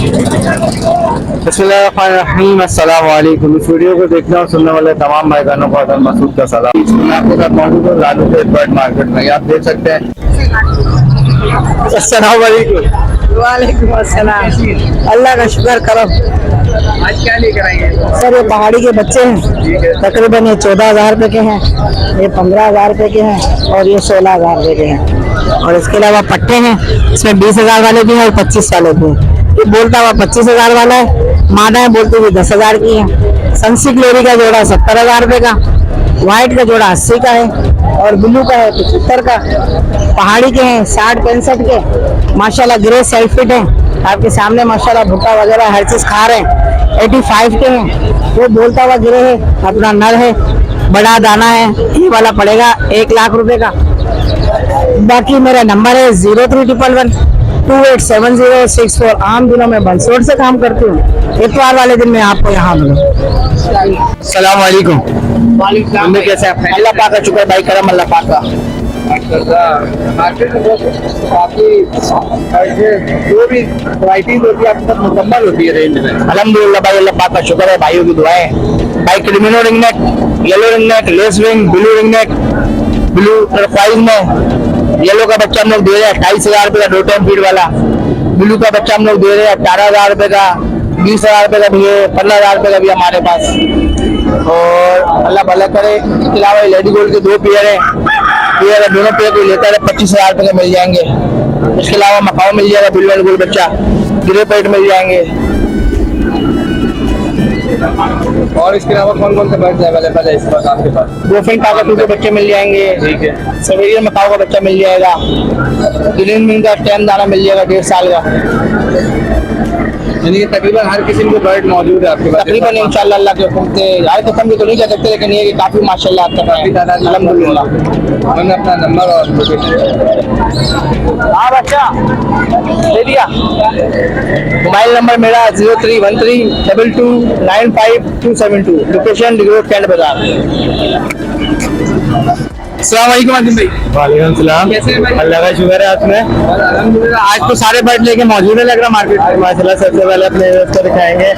बिस्मिल्लाहिर्रहमानिर्रहीम, अस्सलाम वालेकुम। इस वीडियो को देखने और सुनने वाले तमाम भाई बहनों को अदर मसूद का सलाम। मैं आपके साथ मौजूद हूँ लालू के बर्ड मार्केट में। आप देख सकते हैं। अस्सलाम वालेकुम। वालेकुम अस्सलाम। अल्लाह का शुक्र करो। आज क्या लेकर आएंगे सर, ये पहाड़ी के बच्चे हैं, तकरीबन ये 14,000 रुपए के हैं, ये 15,000 रुपए के हैं और ये 16,000 रुपए के हैं। और इसके अलावा पट्टे हैं, इसमें 20,000 वाले भी हैं और 25 वाले भी हैं। ये बोलता हुआ 25,000 वाला है, मादाएं बोलती हुई 10,000 की है। संसी ग्लोरी का जोड़ा 70,000 रुपए का, व्हाइट का जोड़ा 80 का है और ब्लू का है 75 का। पहाड़ी के हैं 60-65 के, माशाल्लाह ग्रे सेल्फिट है आपके सामने, माशाल्लाह भुट्टा वगैरह हर चीज खा रहे हैं। 85 के हैं, वो बोलता हुआ ग्रे है, अपना नर है, बड़ा दाना है। ये वाला पड़ेगा 1 लाख रुपए का। बाकी मेरा नंबर है 0311287064। आम दिनों में बंसोड़ से काम करती हूँ, इतवार वाले दिन मैं आपको यहाँ मिलूँ। सलाम वालेकुम। कैसे आप? अल्लाह पाक का शुक्र भाई, करम अल्लाह पाक का। मार्केट में काफी जो भी वैरायटी होती है आपके साथ मुकम्मल होती है रेंज में। अल्हम्दुलिल्लाह भाई, अल्लाह पाक का शुक्र है, भाइयों की दुआएं। भाई creamino ringneck, yellow ringneck, lace wing, blue ringneck, blue turquoise में येलो का बच्चा हम लोग दे रहे हैं 28,000 रुपए का, 2 टाइम फीड वाला। ब्लू का बच्चा हम लोग दे रहे हैं 18,000 रुपए का, 20,000 रुपए का भी है, 15,000 रुपए का भी हमारे पास। और अल्लाह भला करे, इसके अलावा लेडी गोल्ड के 2 पेयर है, दोनों पेयर को लेकर 25,000 रुपए का मिल जाएंगे। इसके अलावा मकाओ मिल जाएगा, बिलवेल गोल्ड बच्चा, ग्रे पेट मिल जाएंगे। और इसके अलावा कौन कौन से बर्ड्स अवेलेबल है इस वक्त आपके पास? गोफिन काकाटू के बच्चे मिल जाएंगे, ठीक है। सवेरियन मकाओ का बच्चा मिल जाएगा, ग्रीन विंग का टैम दाना मिल जाएगा 1.5 साल का। यानी कि तकरीबन हर किस्म के बर्ड मौजूद है आपके पास? तकरीबन इंशाल्लाह अल्लाह के हुक्म से आए तो कम भी तो नहीं कह सकते, लेकिन ये कि काफी माशाल्लाह आपका है, अल्हम्दुलिल्लाह। मैंने अपना नंबर और लोकेशन। हाँ बच्चा दे दिया। मोबाइल नंबर मेरा 0313229572, लोकेशन डिग्रोड कैंट बाजार। अस्सलाम वालेकुम आदिम भाई। वालेकुम सलाम। कैसे हैं भाई? अल्लाह का शुक्र है आपने। अल्हम्दुलिल्लाह। आज तो सारे बर्ड लेके मौजूद है लग रहा मार्केट में माशाल्लाह। सबसे पहले अपने व्यवस्था दिखाएंगे।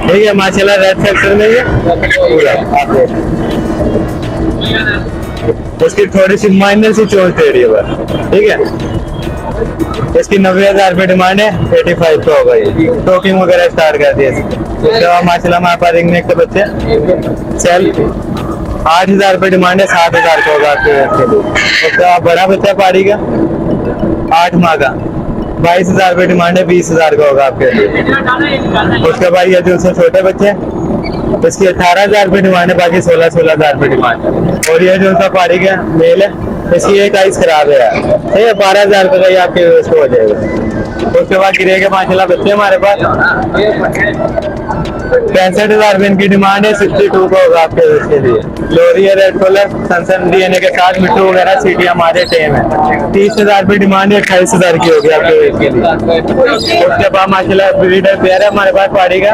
ठीक है माशाल्लाह, रेड सेक्टर में ये उसकी थोड़ी सी माइनर सी चोट दे रही है बस। ठीक है, इसकी 90,000 रुपये डिमांड है, 85 का होगा ये। टोकिंग वगैरह स्टार्ट कर दिया इसकी। उसके बाद माशाल्लाह हमारे पास रिंगनेक के बच्चे सेल 8,000 रुपये डिमांड है, 7,000 का होगा आपके लिए। उसके बाद बड़ा बच्चा पारी का 8 माह का 22,000 रुपये डिमांड है, 20,000 का होगा आपके लिए। उसके बाद ये जो छोटे बच्चे हैं इसकी 18,000 रुपये डिमांड है, बाकी 16,000 रुपये डिमांड है। और ये जो सा पारी का मेल है इसकी एक आइस खराब है यार, ठीक है, 12,000 रुपये का ये आपके व्यवस्था हो जाएगा। उसके बाद गिरे के माशाल्लाह बच्चे हमारे पास 65,000 रुपये इनकी डिमांड है, 62 का होगा आपके उसके लिए। लोरी है, रेड कलर, सनसन डीएनए के साथ मिट्टू वगैरह सीटी हमारे टेम है। 30,000 रुपये डिमांड है, 28,000 की होगी आपके इसके लिए। उसके बाद माशाल्लाह ब्रीडर पेयर है हमारे पास पारी का।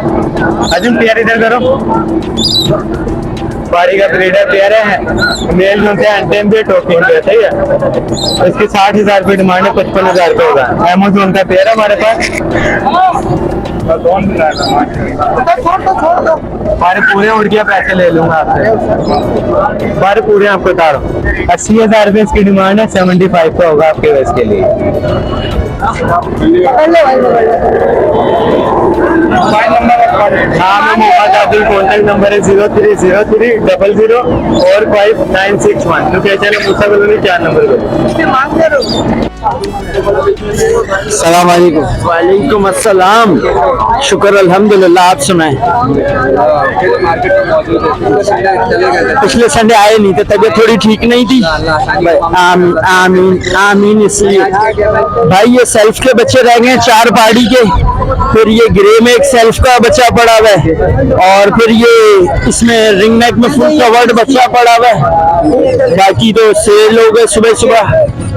अजम पेयर इधर करो, पारी का ब्रीडर पेयर है, मेल जो है एंटेम पे टोकिंग पे, ठीक है। इसकी 60,000 रुपये डिमांड है, 55,000 का होगा। एमेजोन का पेयर है हमारे पास। हमारे पूरे उड़िया पैसे ले लूंगा आपसे, हमारे पूरे आपको बता रहा हूँ। 80,000 रुपये इसकी डिमांड है, 75 का होगा आपके वैस के लिए। हाँ, मोहम्मद अब्दुल, कॉन्टैक्ट नंबर है 0303004591। लोकेशन है मूसा कॉलोनी 4 नंबर पे। सलाम वालेकुम। वालेकुम अस्सलाम। शुक्र अल्हम्दुलिल्लाह। आप सुनाएं? पिछले संडे आए नहीं थे, तबीयत थोड़ी ठीक नहीं थी। आमीन आमीन। इसलिए भाई ये सेल्फ के बच्चे रह गए 4 पार्टी के, फिर ये ग्रे में एक सेल्फ का बच्चा पड़ा हुआ है, और फिर ये इसमें रिंग नेक में फुल कवर्ड बच्चा पड़ा हुआ है। बाकी तो सेल हो गए सुबह सुबह,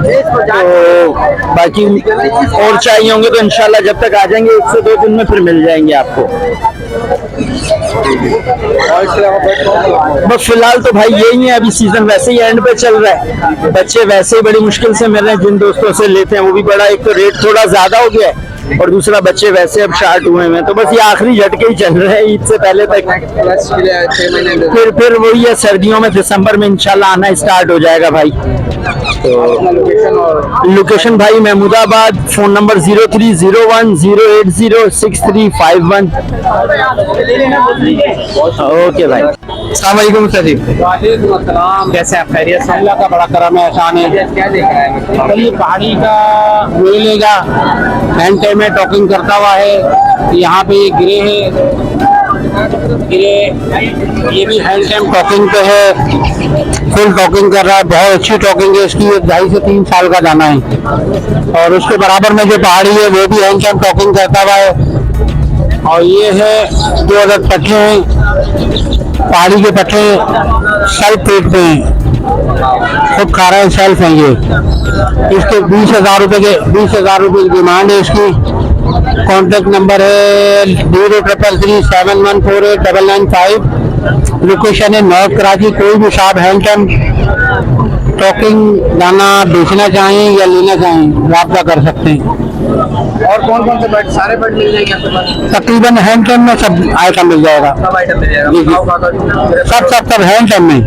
तो बाकी और चाहिए होंगे तो इंशाल्लाह जब तक आ जाएंगे 1 से 2 दिन में फिर मिल जाएंगे आपको। और इसके अलावा बेड कौन बस फिलहाल तो भाई यही है, अभी सीजन वैसे ही एंड पे चल रहा है, बच्चे वैसे ही बड़ी मुश्किल से मिल रहे हैं, जिन दोस्तों से लेते हैं वो भी बड़ा, एक तो रेट थोड़ा ज्यादा हो गया है और दूसरा बच्चे वैसे अब स्टार्ट हुए हैं, तो बस ये आखिरी झटके ही चल रहे हैं ईद से पहले तक। प्लस के लिए 6 महीने फिर वही है, सर्दियों में दिसंबर में इंशाल्लाह आना स्टार्ट हो जाएगा भाई। लोकेशन और लोकेशन भाई महमूदाबाद, फोन नंबर 0301080635 ओके भाई। अस्सलाम वालेकुम सर जी। वालेकुम अस्सलाम। कैसे आप खैरियत से? अल्लाह का बड़ा करम है, एहसान है। क्या देख रहा है? कल ये पहाड़ी का मिलेगा, हैंड टाइम में टॉकिंग करता हुआ है। यहाँ पे ये गिरे है, ये भी हैंड टाइम टॉकिंग पे है, फुल टॉकिंग कर रहा है, बहुत अच्छी टॉकिंग है इसकी, 2.5 से 3 साल का दाना है। और उसके बराबर में जो पहाड़ी है वो भी हैंड टाइम टॉकिंग करता हुआ है। और ये है 2 अदद पट्टे हैं, पहाड़ी के पट्टे सेल्फ पेट पे हैं, खुद खा रहे हैं, सेल्फ हैं ये। इसके 20,000 रुपये की डिमांड है इसकी। कॉन्टेक्ट नंबर है 033371489995। लोकेशन है नॉर्थ कराची। कोई भी साहब हैंड टाइम टॉकिंग दाना बेचना चाहें या लेना चाहें रब्ता कर सकते हैं। और कौन कौन से बेड? सारे बेड मिल जाएंगे आपके पास? तकरीबन हैंड टाइम में सब आइटम मिल जाएगा, सब आइटम मिल जाएगा। जी, जी। बताओ, सब हैंड टाइम में।